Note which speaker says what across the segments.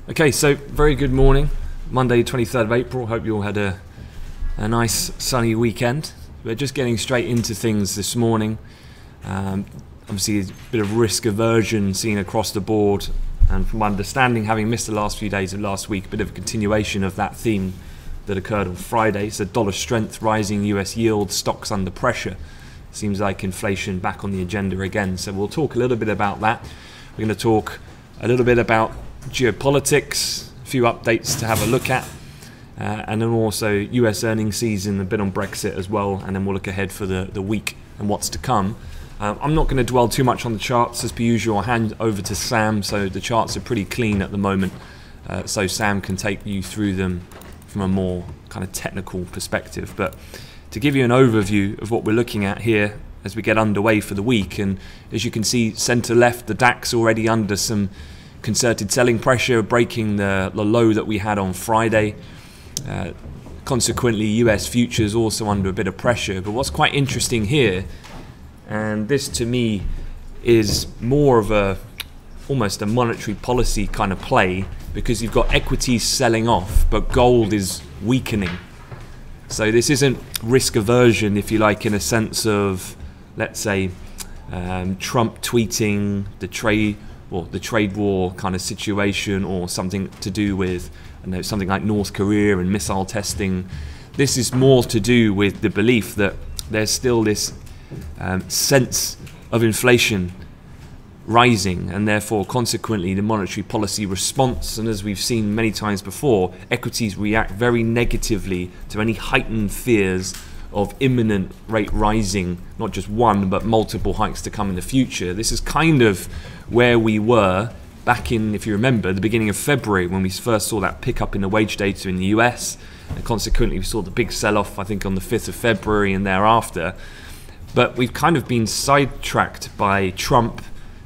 Speaker 1: Okay, so very good morning, Monday 23rd of April. Hope you all had a nice sunny weekend. We're just getting straight into things this morning. Obviously a bit of risk aversion seen across the board, and from my understanding, having missed the last few days of last week, a bit of a continuation of that theme that occurred on Friday. So dollar strength, rising US yields, stocks under pressure. Seems like inflation back on the agenda again. So we'll talk a little bit about that. We're going to talk a little bit about geopolitics, a few updates to have a look at, and then also US earnings season, a bit on Brexit as well, and then we'll look ahead for the week and what's to come. I'm not going to dwell too much on the charts as per usual. I'll hand over to Sam, so the charts are pretty clean at the moment, so Sam can take you through them from a more kind of technical perspective. But to give you an overview of what we're looking at here as we get underway for the week, and as you can see centre left, the DAX already under some concerted selling pressure, breaking the low that we had on Friday. Consequently, US futures also under a bit of pressure. But what's quite interesting here, and this to me is more of almost a monetary policy kind of play, because you've got equities selling off, but gold is weakening. So this isn't risk aversion, if you like, in a sense of, let's say, Trump tweeting the trade war kind of situation, or something to do with, I know, something like North Korea and missile testing. This is more to do with the belief that there's still this sense of inflation rising, and therefore consequently the monetary policy response. And as we've seen many times before, equities react very negatively to any heightened fears of imminent rate rising, not just one but multiple hikes to come in the future. This is kind of where we were back in, if you remember, the beginning of February, when we first saw that pickup in the wage data in the US, and consequently we saw the big sell-off, I think, on the 5th of February and thereafter. But we've kind of been sidetracked by Trump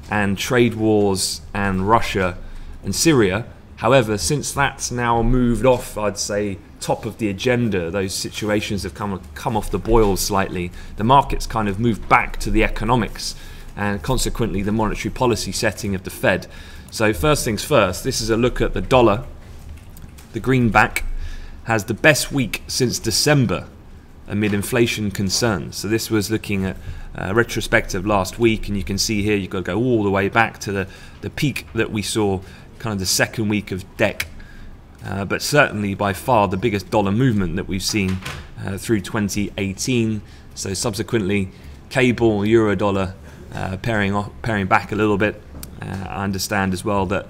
Speaker 1: and trade wars and Russia and Syria. However, since that's now moved off, I'd say, top of the agenda, those situations have come off the boil slightly. The market's kind of moved back to the economics and consequently the monetary policy setting of the Fed. So first things first, this is a look at the dollar. The greenback has the best week since December amid inflation concerns. So this was looking at retrospective last week, and you can see here you've got to go all the way back to the peak that we saw kind of the second week of DEC. But certainly by far the biggest dollar movement that we've seen through 2018. So subsequently, cable, euro dollar pairing back a little bit. I understand as well that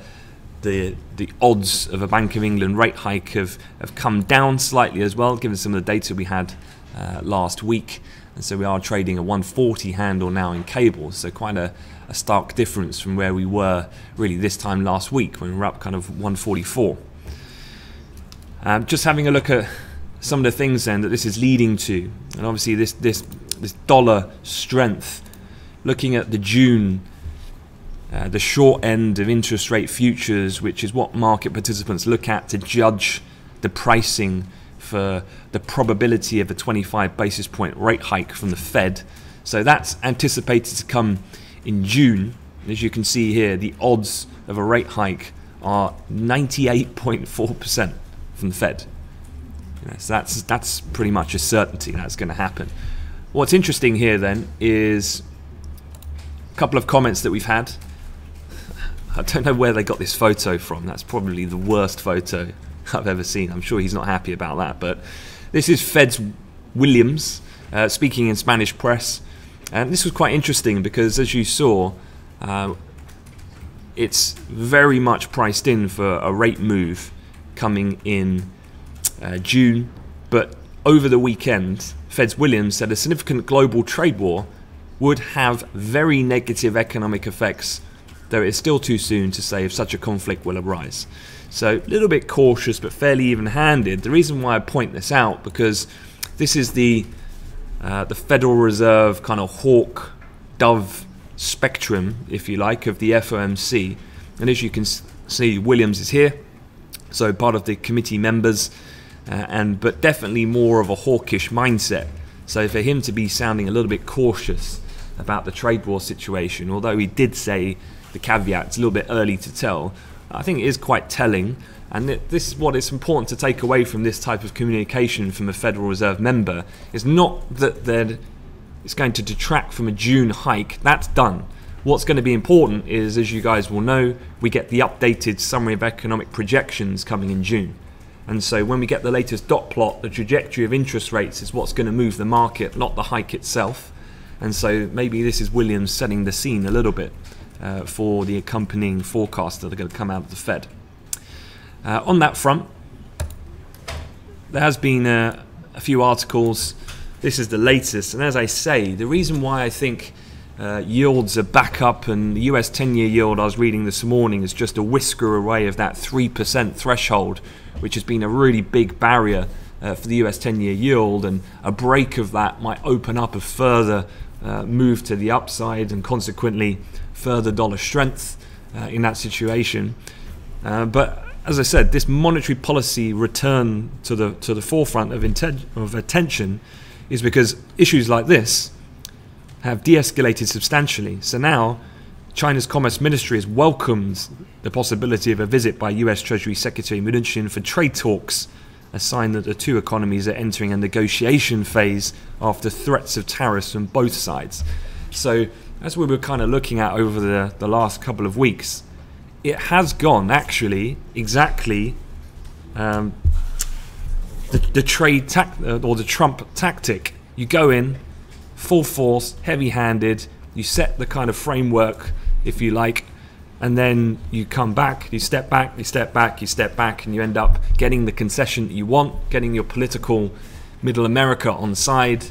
Speaker 1: the odds of a Bank of England rate hike have come down slightly as well, given some of the data we had last week. And so we are trading a 140 handle now in cable. So quite a stark difference from where we were really this time last week, when we were up kind of 144. Just having a look at some of the things then that this is leading to, and obviously this dollar strength. Looking at the June, the short end of interest rate futures, which is what market participants look at to judge the pricing for the probability of a 25 basis point rate hike from the Fed. So that's anticipated to come in June. As you can see here, the odds of a rate hike are 98.4% from the Fed. So that's pretty much a certainty that's going to happen. What's interesting here then is a couple of comments that we've had. I don't know where they got this photo from. That's probably the worst photo I've ever seen. I'm sure he's not happy about that. But this is Fed's Williams speaking in Spanish press. And this was quite interesting because, as you saw, it's very much priced in for a rate move coming in June. But over the weekend, Fed's Williams said a significant global trade war would have very negative economic effects, though it's still too soon to say if such a conflict will arise. So a little bit cautious, but fairly even-handed. The reason why I point this out, because this is the Federal Reserve kind of hawk-dove spectrum, if you like, of the FOMC. And as you can see, Williams is here, so part of the committee members, but definitely more of a hawkish mindset. So for him to be sounding a little bit cautious about the trade war situation, although he did say the caveat, it's a little bit early to tell, I think it is quite telling. And this is what is important to take away from this type of communication from a Federal Reserve member. It's not that it's going to detract from a June hike. That's done. What's going to be important is, as you guys will know, we get the updated summary of economic projections coming in June. And so when we get the latest dot plot, the trajectory of interest rates is what's going to move the market, not the hike itself. And so maybe this is Williams setting the scene a little bit for the accompanying forecasts that are going to come out of the Fed. On that front, there has been a few articles. This is the latest, and as I say, the reason why I think yields are back up, and the US 10-year yield I was reading this morning is just a whisker away of that 3% threshold, which has been a really big barrier for the US 10-year yield, and a break of that might open up a further move to the upside and consequently further dollar strength in that situation. But as I said, this monetary policy return to the forefront of attention is because issues like this have de-escalated substantially. So now China's Commerce Ministry has welcomed the possibility of a visit by US Treasury Secretary Mnuchin for trade talks, a sign that the two economies are entering a negotiation phase after threats of tariffs from both sides. So as we were kind of looking at over the last couple of weeks, it has gone actually exactly the trade or the Trump tactic. You go in full force, heavy-handed, you set the kind of framework, if you like, and then you come back, you step back, you step back, you step back, and you end up getting the concession that you want, getting your political middle America on side,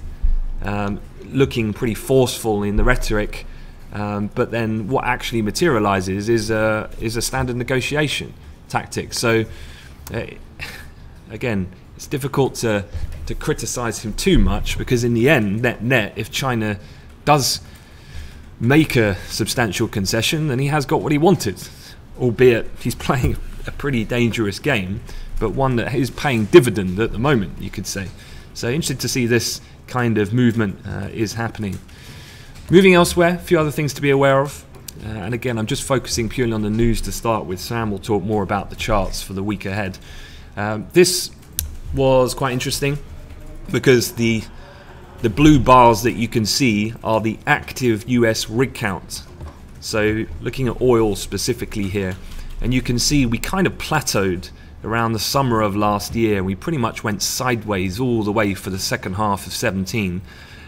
Speaker 1: looking pretty forceful in the rhetoric. But then what actually materializes is a standard negotiation tactic. So again, it's difficult to criticize him too much, because in the end, net, if China does make a substantial concession, then he has got what he wanted, albeit he's playing a pretty dangerous game, but one that is paying dividend at the moment, you could say. So interested to see this kind of movement is happening. Moving elsewhere, a few other things to be aware of. And again, I'm just focusing purely on the news to start with. Sam will talk more about the charts for the week ahead. This was quite interesting because the blue bars that you can see are the active US rig count. So looking at oil specifically here, and you can see we kind of plateaued around the summer of last year. We pretty much went sideways all the way for the second half of 17.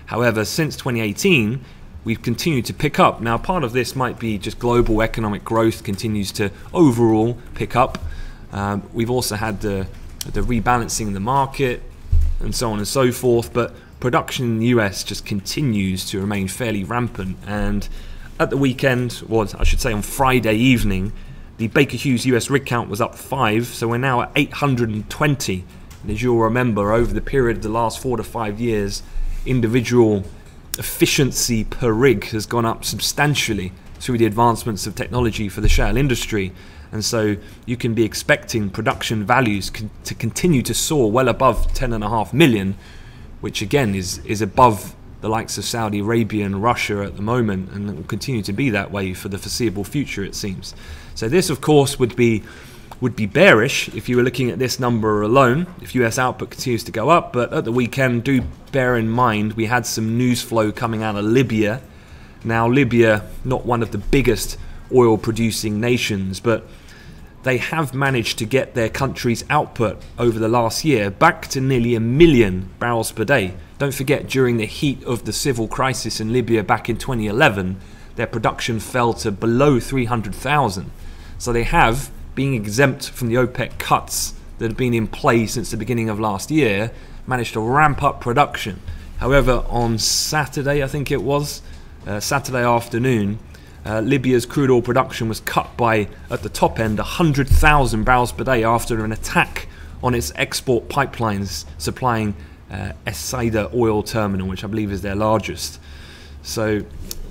Speaker 1: However, since 2018, we've continued to pick up. Now, part of this might be just global economic growth continues to overall pick up. We've also had the rebalancing in the market and so on and so forth, but production in the US just continues to remain fairly rampant. And at the weekend, or I should say on Friday evening, the Baker Hughes US rig count was up 5, so we're now at 820. And as you'll remember, over the period of the last 4 to 5 years, individual efficiency per rig has gone up substantially through the advancements of technology for the shale industry. And so you can be expecting production values to continue to soar well above 10.5 million, which again is above the likes of Saudi Arabia and Russia at the moment, and it will continue to be that way for the foreseeable future, it seems. So this, of course, would be bearish if you were looking at this number alone, if US output continues to go up. But at the weekend, do bear in mind we had some news flow coming out of Libya. Now, Libya, not one of the biggest oil producing nations, but they have managed to get their country's output over the last year back to nearly 1 million barrels per day. Don't forget, during the heat of the civil crisis in Libya back in 2011, their production fell to below 300,000. So they have, being exempt from the OPEC cuts that have been in play since the beginning of last year, managed to ramp up production. However, on Saturday, I think it was, Saturday afternoon, Libya's crude oil production was cut by, at the top end, 100,000 barrels per day after an attack on its export pipelines supplying Essaida oil terminal, which I believe is their largest. So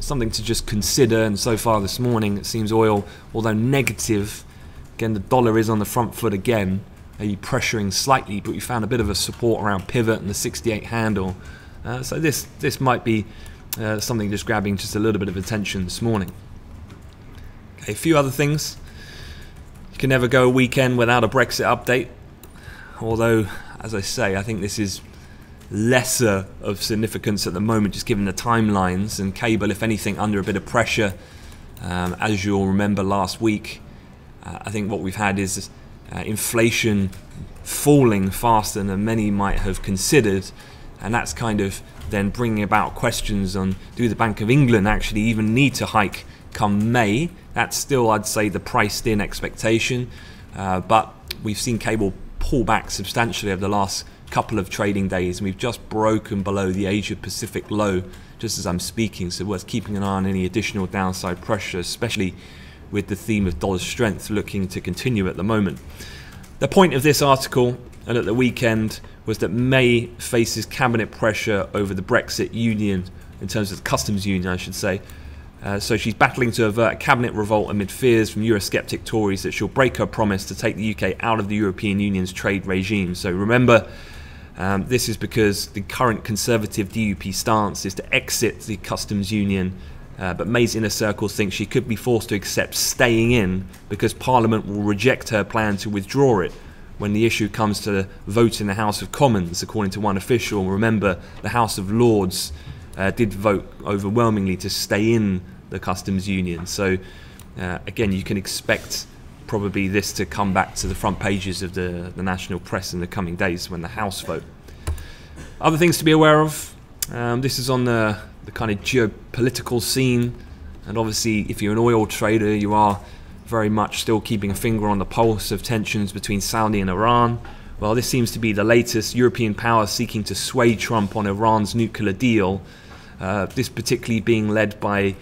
Speaker 1: something to just consider. And so far this morning, it seems oil, although negative, again, the dollar is on the front foot again, pressuring slightly, but we found a bit of a support around pivot and the 68 handle. So this might be something just grabbing just a little bit of attention this morning. Okay, a few other things. Can never go a weekend without a Brexit update. Although, as I say, I think this is lesser of significance at the moment, just given the timelines, and cable, if anything, under a bit of pressure. As you'll remember last week, I think what we've had is inflation falling faster than many might have considered, and that's kind of then bringing about questions on, do the Bank of England actually even need to hike come May? That's still, I'd say, the priced in expectation, but we've seen cable pull back substantially over the last couple of trading days, and we've just broken below the Asia Pacific low just as I'm speaking, so worth keeping an eye on any additional downside pressure, especially with the theme of dollar strength looking to continue at the moment. The point of this article and at the weekend was that May faces cabinet pressure over the Brexit union, in terms of the customs union I should say. So she's battling to avert a cabinet revolt amid fears from Eurosceptic Tories that she'll break her promise to take the UK out of the European Union's trade regime. So remember, this is because the current Conservative DUP stance is to exit the customs union, but May's inner circles think she could be forced to accept staying in because Parliament will reject her plan to withdraw it when the issue comes to vote in the House of Commons, according to one official. Remember, the House of Lords did vote overwhelmingly to stay in the customs union. So again, you can expect probably this to come back to the front pages of the national press in the coming days when the House vote. Other things to be aware of. This is on the kind of geopolitical scene, and obviously if you're an oil trader, you are very much still keeping a finger on the pulse of tensions between Saudi and Iran. Well, this seems to be the latest European power seeking to sway Trump on Iran's nuclear deal. This particularly being led by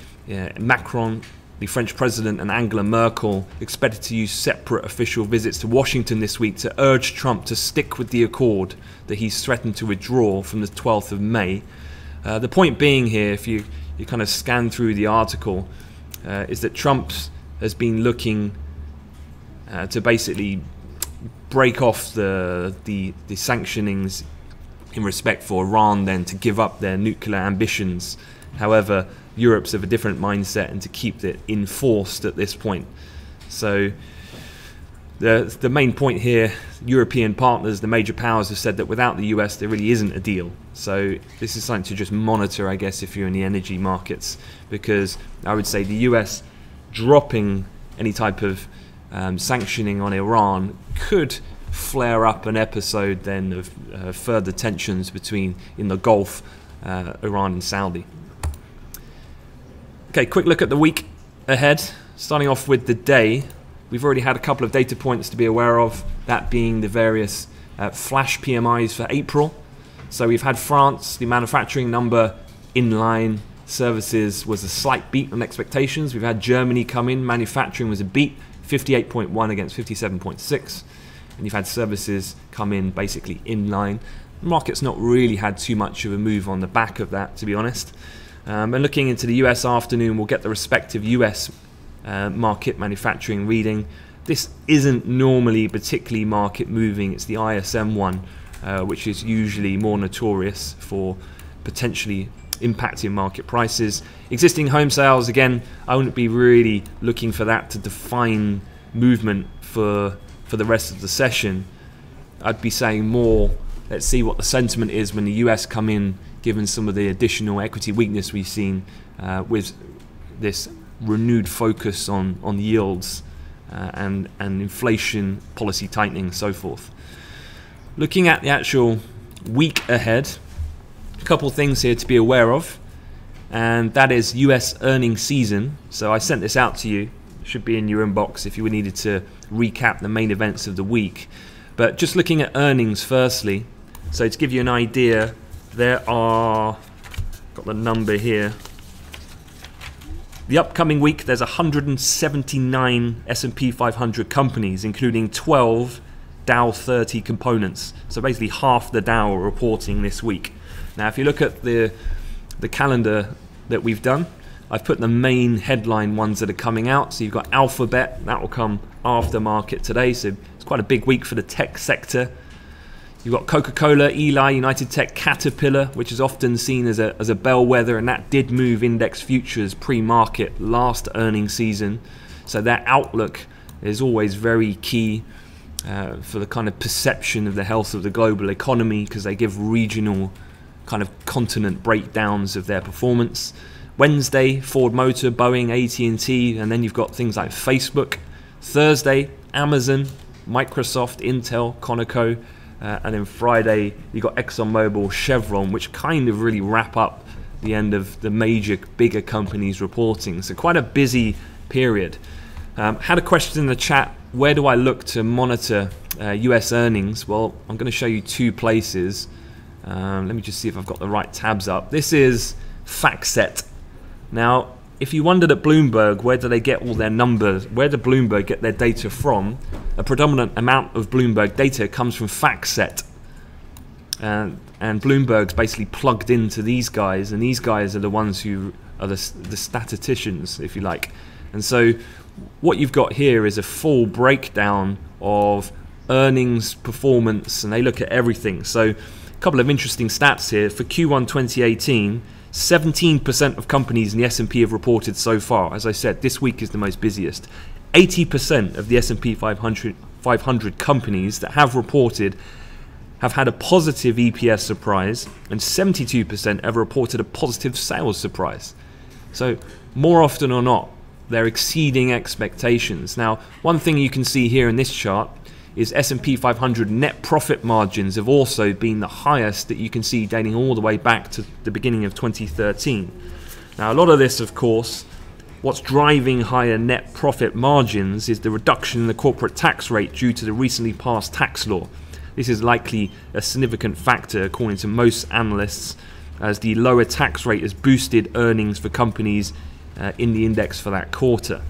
Speaker 1: Macron, the French president, and Angela Merkel, expected to use separate official visits to Washington this week to urge Trump to stick with the accord that he's threatened to withdraw from the 12th of May. The point being here, if you kind of scan through the article, is that Trump has been looking to basically break off the sanctionings in respect for Iran, then to give up their nuclear ambitions. However, Europe's of a different mindset and to keep it enforced at this point. So the main point here, European partners, the major powers, have said that without the US there really isn't a deal. So this is something to just monitor, I guess, if you're in the energy markets, because I would say the US dropping any type of sanctioning on Iran could flare up an episode then of further tensions between, in the Gulf, Iran and Saudi. Okay, quick look at the week ahead. Starting off with the day, we've already had a couple of data points to be aware of, that being the various flash PMIs for April. So we've had France, the manufacturing number in line, services was a slight beat on expectations. We've had Germany come in, manufacturing was a beat, 58.1 against 57.6. And you've had services come in basically in line. The market's not really had too much of a move on the back of that, to be honest. And looking into the US afternoon, we'll get the respective US market manufacturing reading. This isn't normally particularly market moving. It's the ISM one, which is usually more notorious for potentially impacting market prices. Existing home sales, again, I wouldn't be really looking for that to define movement for the rest of the session. I'd be saying more, let's see what the sentiment is when the US come in, given some of the additional equity weakness we've seen with this renewed focus on yields and inflation policy tightening and so forth. Looking at the actual week ahead, a couple of things here to be aware of, and that is US earnings season. So I sent this out to you, should be in your inbox if you needed to recap the main events of the week. But just looking at earnings firstly, so to give you an idea, there are, got the number here, the upcoming week there's 179 S&P 500 companies, including 12 Dow 30 components. So basically half the Dow are reporting this week. Now if you look at the calendar that we've done, I've put the main headline ones that are coming out. So you've got Alphabet, that will come after market today, so it's quite a big week for the tech sector. You've got Coca-Cola, Eli, United Tech, Caterpillar, which is often seen as a bellwether, and that did move index futures pre-market last earnings season. So their outlook is always very key for the kind of perception of the health of the global economy, because they give regional kind of continent breakdowns of their performance. Wednesday, Ford Motor, Boeing, AT&T, and then you've got things like Facebook. Thursday, Amazon, Microsoft, Intel, Conoco, and then Friday you've got ExxonMobil, Chevron, which kind of really wrap up the end of the major, bigger companies reporting. So quite a busy period. Had a question in the chat, where do I look to monitor US earnings? Well, I'm going to show you two places. Let me just see if I've got the right tabs up. This is FactSet. Now, if you wondered at Bloomberg, where do they get all their numbers? Where do Bloomberg get their data from? A predominant amount of Bloomberg data comes from FactSet. And Bloomberg's basically plugged into these guys, and these guys are the ones who are the statisticians, if you like. And so what you've got here is a full breakdown of earnings performance, and they look at everything. So a couple of interesting stats here. For Q1 2018, 17% of companies in the S&P have reported so far. As I said, this week is the most busiest. 80% of the S&P 500 companies that have reported have had a positive EPS surprise, and 72% have reported a positive sales surprise. So more often or not, they're exceeding expectations. Now, one thing you can see here in this chart is S&P 500 net profit margins have also been the highest that you can see, dating all the way back to the beginning of 2013. Now, a lot of this, of course, what's driving higher net profit margins is the reduction in the corporate tax rate due to the recently passed tax law. This is likely a significant factor, according to most analysts, as the lower tax rate has boosted earnings for companies in the index for that quarter.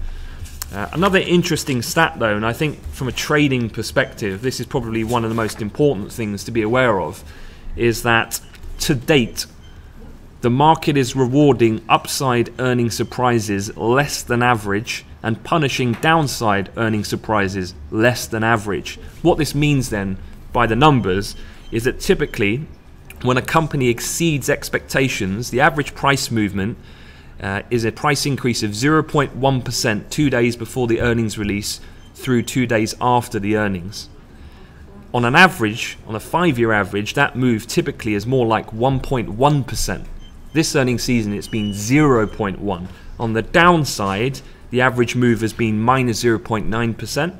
Speaker 1: Another interesting stat though, and I think from a trading perspective, this is probably one of the most important things to be aware of, is that to date, the market is rewarding upside earning surprises less than average and punishing downside earning surprises less than average. What this means then, by the numbers, is that typically when a company exceeds expectations, the average price movement is a price increase of 0.1% 2 days before the earnings release through 2 days after the earnings. On an average, on a 5-year average, that move typically is more like 1.1%. This earnings season it's been 0.1. On the downside, the average move has been minus 0.9%,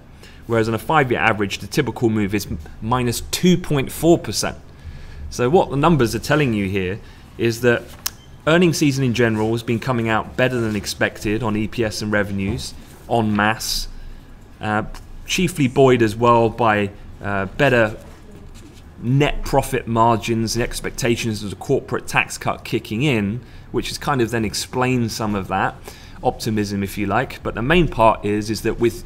Speaker 1: whereas on a 5-year average, the typical move is minus 2.4%. So what the numbers are telling you here is that earnings season in general has been coming out better than expected on EPS and revenues, en masse, chiefly buoyed as well by better net profit margins and expectations of the corporate tax cut kicking in, which has kind of then explained some of that optimism, if you like. But the main part is that with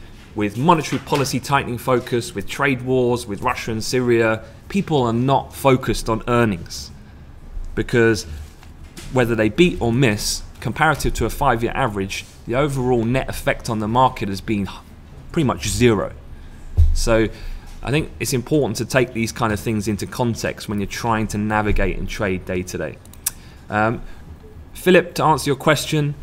Speaker 1: monetary policy tightening focus, with trade wars, with Russia and Syria, people are not focused on earnings, because whether they beat or miss, comparative to a 5-year average, the overall net effect on the market has been pretty much zero. So I think it's important to take these kind of things into context when you're trying to navigate and trade day to day. Philip, to answer your question,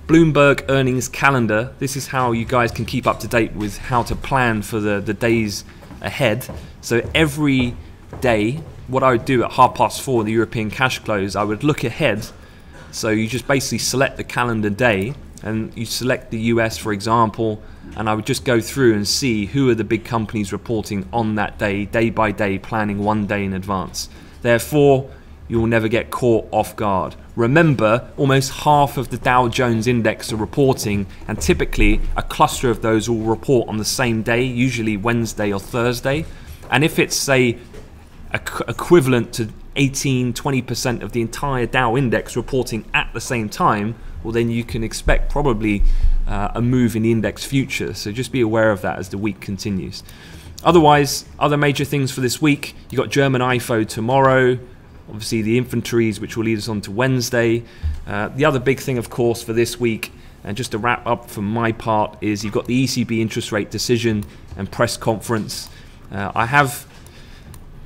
Speaker 1: Bloomberg earnings calendar. This is how you guys can keep up to date with how to plan for the days ahead. So every day, what I would do at 4:30, the European cash close, I would look ahead. So you just basically select the calendar day, and you select the US, for example, and I would just go through and see who are the big companies reporting on that day, day by day, planning 1 day in advance. Therefore, you will never get caught off guard. Remember, almost half of the Dow Jones index are reporting, and typically a cluster of those will report on the same day, usually Wednesday or Thursday. And if it's, say, equivalent to 18-20% of the entire Dow index reporting at the same time, well, then you can expect probably a move in the index future. So just be aware of that as the week continues. Otherwise, other major things for this week, you got German IFO tomorrow, obviously the inventories, which will lead us on to Wednesday. The other big thing, of course, for this week, and just to wrap up from my part, is you've got the ECB interest rate decision and press conference. I have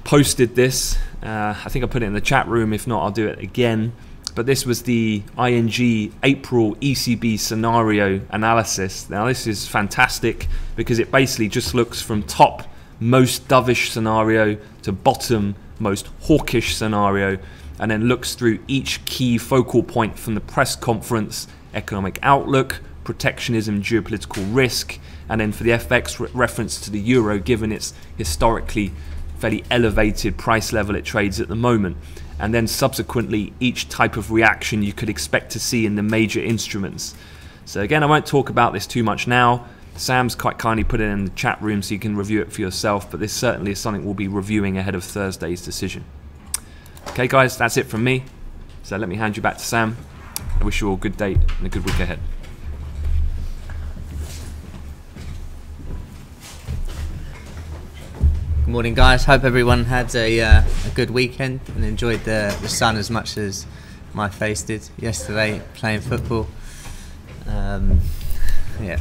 Speaker 1: posted this. I think I put it in the chat room. If not, I'll do it again. but this was the ING April ECB scenario analysis. Now this is fantastic because it basically just looks from top most dovish scenario to bottom most hawkish scenario, and then looks through each key focal point from the press conference, economic outlook, protectionism, geopolitical risk, and then for the FX reference to the euro, given its historically fairly elevated price level it trades at the moment, and then subsequently each type of reaction you could expect to see in the major instruments. So again, I won't talk about this too much now. Sam's quite kindly put it in the chat room so you can review it for yourself, but this certainly is something we'll be reviewing ahead of Thursday's decision. Okay guys, that's it from me. So let me hand you back to Sam. I wish you all a good day and a good week ahead.
Speaker 2: Good morning guys, hope everyone had a good weekend and enjoyed the sun as much as my face did yesterday playing football. Yeah,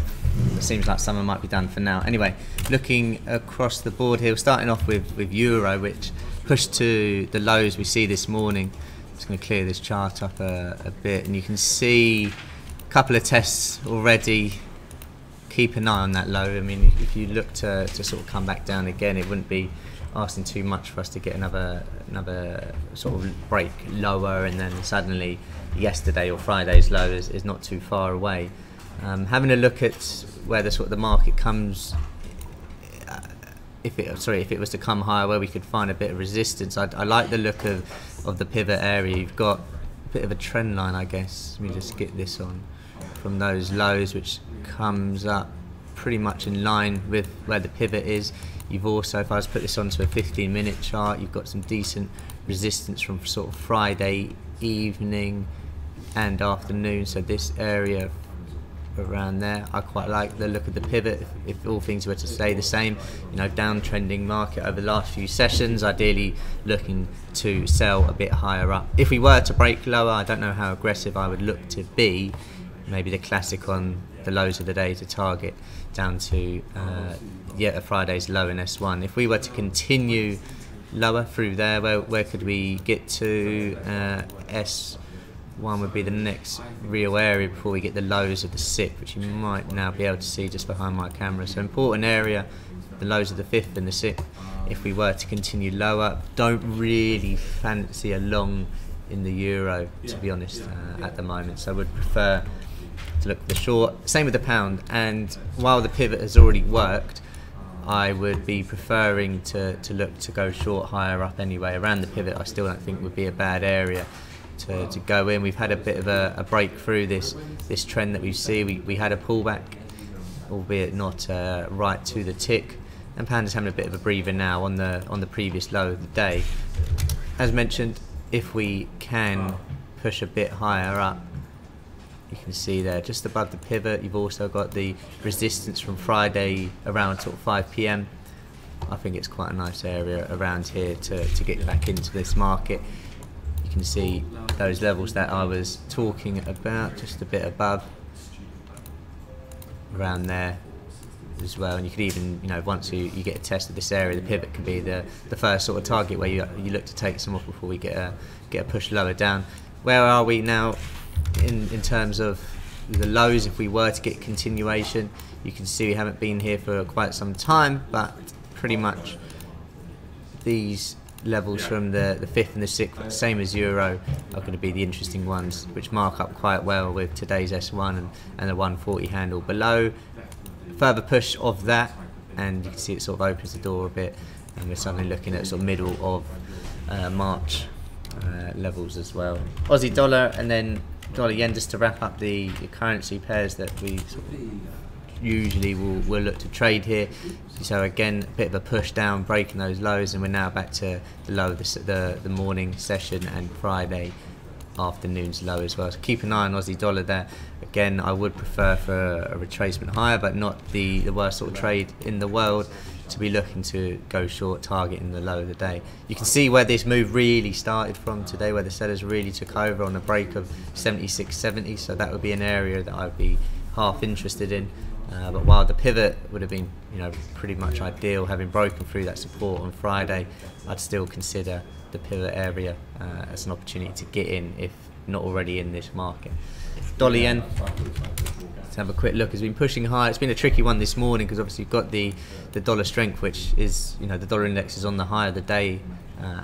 Speaker 2: it seems like summer might be done for now. Anyway, looking across the board here, starting off with Euro, which pushed to the lows we see this morning. Just going to clear this chart up a bit, and you can see a couple of tests already. Keep an eye on that low. I mean, if you look to sort of come back down again, it wouldn't be asking too much for us to get another sort of break lower, and then suddenly yesterday or Friday's low is not too far away. Having a look at where the market comes, if it was to come higher, where we could find a bit of resistance. I like the look of the pivot area. You've got a bit of a trend line, I guess. Let me just get this on from those lows, which comes up pretty much in line with where the pivot is. You've also, if I was to put this onto a 15-minute chart, you've got some decent resistance from sort of Friday evening and afternoon. So this area around there, I quite like the look of the pivot. If all things were to stay the same, you know, downtrending market over the last few sessions, ideally looking to sell a bit higher up. If we were to break lower, I don't know how aggressive I would look to be. Maybe the classic on the lows of the day to target down to a Friday's low in S1. If we were to continue lower through there, where could we get to? S1 would be the next real area before we get the lows of the 6th, which you might now be able to see just behind my camera. So important area, the lows of the 5th and the 6th. If we were to continue lower, don't really fancy a long in the euro, to be honest, at the moment. So I would prefer to look for the short. Same with the pound, and while the pivot has already worked, I would be preferring to look to go short higher up anyway. Around the pivot, I still don't think would be a bad area to go in. We've had a bit of a break through this trend that we see. We had a pullback, albeit not right to the tick, and pound is having a bit of a breather now on the previous low of the day. As mentioned, if we can push a bit higher up, you can see there just above the pivot, you've also got the resistance from Friday around sort of 5 PM. I think it's quite a nice area around here to get back into this market. You can see those levels that I was talking about, just a bit above, around there as well. And you could even, you know, once you get a test of this area, the pivot can be the first sort of target where you look to take some off before we get a push lower down. Where are we now in terms of the lows? If we were to get continuation, you can see we haven't been here for quite some time, but pretty much these levels from the 5th and the 6th, same as euro, are going to be the interesting ones, which mark up quite well with today's S1 and the 140 handle below. Further push of that, and you can see it sort of opens the door a bit, and we're suddenly looking at sort of middle of March levels as well. Aussie dollar and then dollar yen, just to wrap up the currency pairs that we sort of usually will look to trade here. So again, a bit of a push down, breaking those lows, and we're now back to the low of the morning session and Friday afternoon's low as well. So keep an eye on Aussie dollar there. Again, I would prefer for a retracement higher, but not the worst sort of trade in the world, to be looking to go short, targeting the low of the day. You can see where this move really started from today, where the sellers really took over on a break of 76.70, so that would be an area that I'd be half interested in. But while the pivot would have been, you know, pretty much ideal, having broken through that support on Friday, I'd still consider the pivot area as an opportunity to get in if not already in this market. Dollar yen, let's have a quick look. It's been pushing high. It's been a tricky one this morning because obviously you've got the dollar strength, which is, the dollar index is on the high of the day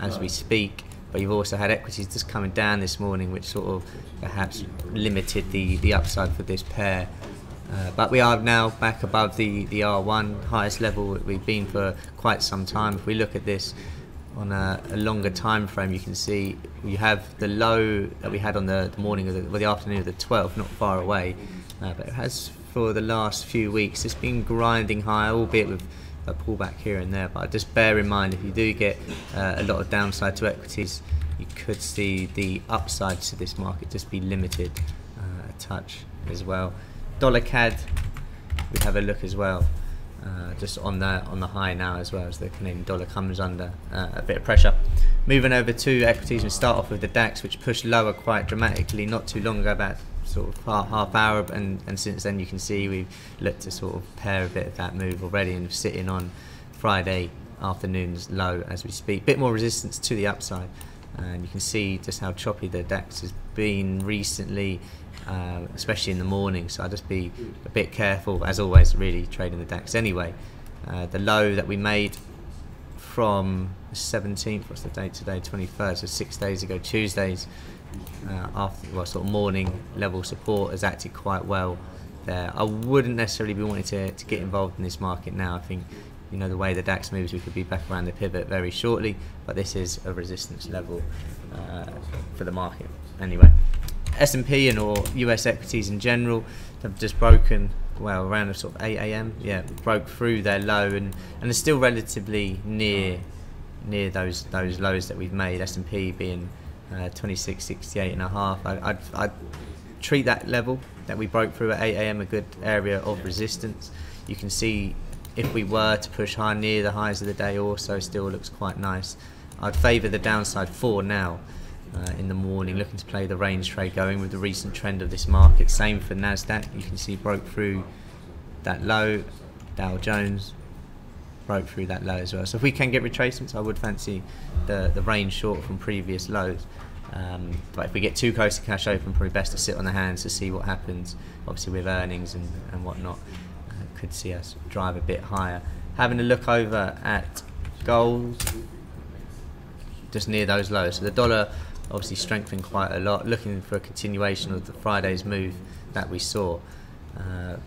Speaker 2: as we speak, but you've also had equities just coming down this morning, which sort of perhaps limited the upside for this pair. But we are now back above the R1, highest level we've been for quite some time. If we look at this on a longer time frame, you can see we have the low that we had on the morning of the afternoon of the 12th, not far away. But it has, for the last few weeks, it's been grinding higher, albeit with a pullback here and there. But just bear in mind, if you do get a lot of downside to equities, you could see the upside to this market just be limited a touch as well. Dollar CAD, we have a look as well, just on the high now, as well as the Canadian dollar comes under a bit of pressure. Moving over to equities, we start off with the DAX, which pushed lower quite dramatically not too long ago, about sort of half hour, and since then you can see we've looked to sort of pair a bit of that move already, and sitting on Friday afternoon's low as we speak. Bit more resistance to the upside, and you can see just how choppy the DAX has been recently, especially in the morning. So I'll just be a bit careful, as always, really trading the DAX anyway. The low that we made from the 17th, what's the date today, 23rd, so 6 days ago, Tuesdays, after sort of morning level support, has acted quite well there. I wouldn't necessarily be wanting to get involved in this market now. I think, the way the DAX moves, we could be back around the pivot very shortly, but this is a resistance level for the market anyway. S&P or US equities in general have just broken, well, around the sort of 8 AM, broke through their low, and are still relatively near those lows that we've made. S&P being 2668.5. I'd treat that level that we broke through at 8 AM a good area of resistance. You can see if we were to push high near the highs of the day, also still looks quite nice. I'd favour the downside for now. In the morning, looking to play the range trade, going with the recent trend of this market. Same for Nasdaq, you can see broke through that low. Dow Jones broke through that low as well. So if we can get retracements, I would fancy the range short from previous lows. But if we get too close to cash open, probably best to sit on the hands to see what happens. Obviously with earnings and whatnot, could see us drive a bit higher. Having a look over at gold, just near those lows. So the dollar obviously strengthened quite a lot, looking for a continuation of the Friday's move that we saw.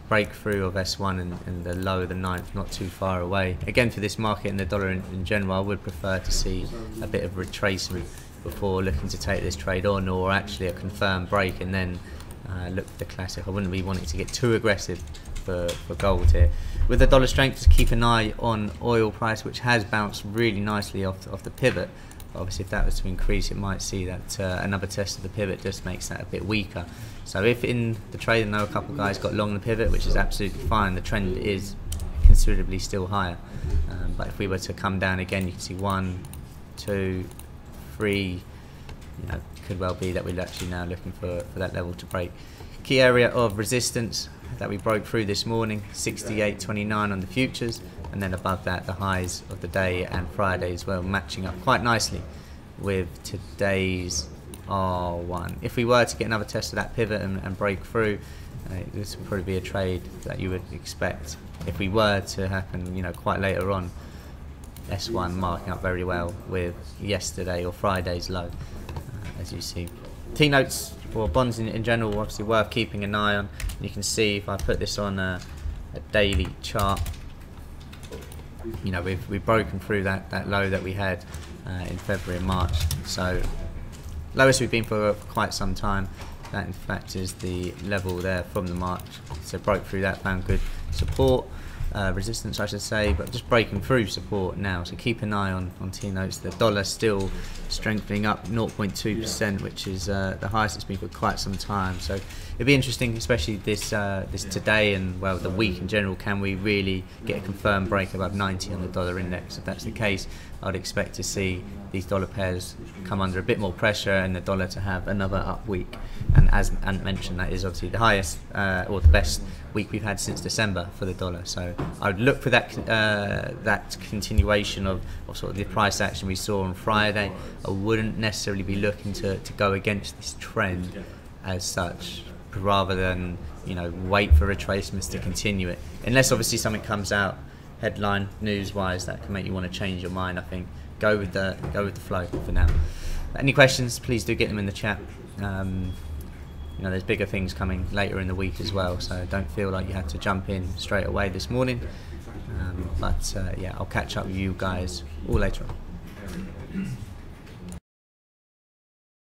Speaker 2: Breakthrough of S1 and the low of the 9th not too far away. Again, for this market and the dollar in general, I would prefer to see a bit of retracement before looking to take this trade on, or actually a confirmed break and then look for the classic. I wouldn't be wanting to get too aggressive for gold here. With the dollar strength, just keep an eye on oil price, which has bounced really nicely off the pivot. Obviously, if that was to increase, it might see that another test of the pivot just makes that a bit weaker. So if in the trade, I know a couple of guys got long the pivot, which is absolutely fine. The trend is considerably still higher. But if we were to come down again, you can see 1, 2, 3. Could well be that we're actually now looking for that level to break. Key area of resistance that we broke through this morning, 68.29 on the futures, and then above that the highs of the day and Friday as well, matching up quite nicely with today's R1. If we were to get another test of that pivot and break through, this would probably be a trade that you would expect if we were to happen, quite later on. S1 marking up very well with yesterday or Friday's low, as you see. T-notes or bonds in general are obviously worth keeping an eye on. You can see if I put this on a daily chart, we've broken through that low that we had in February and March. So lowest we've been for quite some time. That in fact is the level there from the March. So broke through that, found good support. Resistance I should say, but just breaking through support now, so keep an eye on T-notes. The dollar still strengthening up 0.2%, which is the highest it's been for quite some time. So it'd be interesting, especially this today and well the week in general. Can we really get a confirmed break above 90 on the dollar index? If that's the case, I'd expect to see these dollar pairs come under a bit more pressure and the dollar to have another up week. And as Ant mentioned, that is obviously the highest or the best week we've had since December for the dollar. So I would look for that continuation of sort of the price action we saw on Friday. I wouldn't necessarily be looking to go against this trend as such, rather than wait for retracements to continue it, unless obviously something comes out headline news wise that can make you want to change your mind. I think go with the flow for now. Any questions, please do get them in the chat. There's bigger things coming later in the week as well, so don't feel like you have to jump in straight away this morning. But I'll catch up with you guys all later on.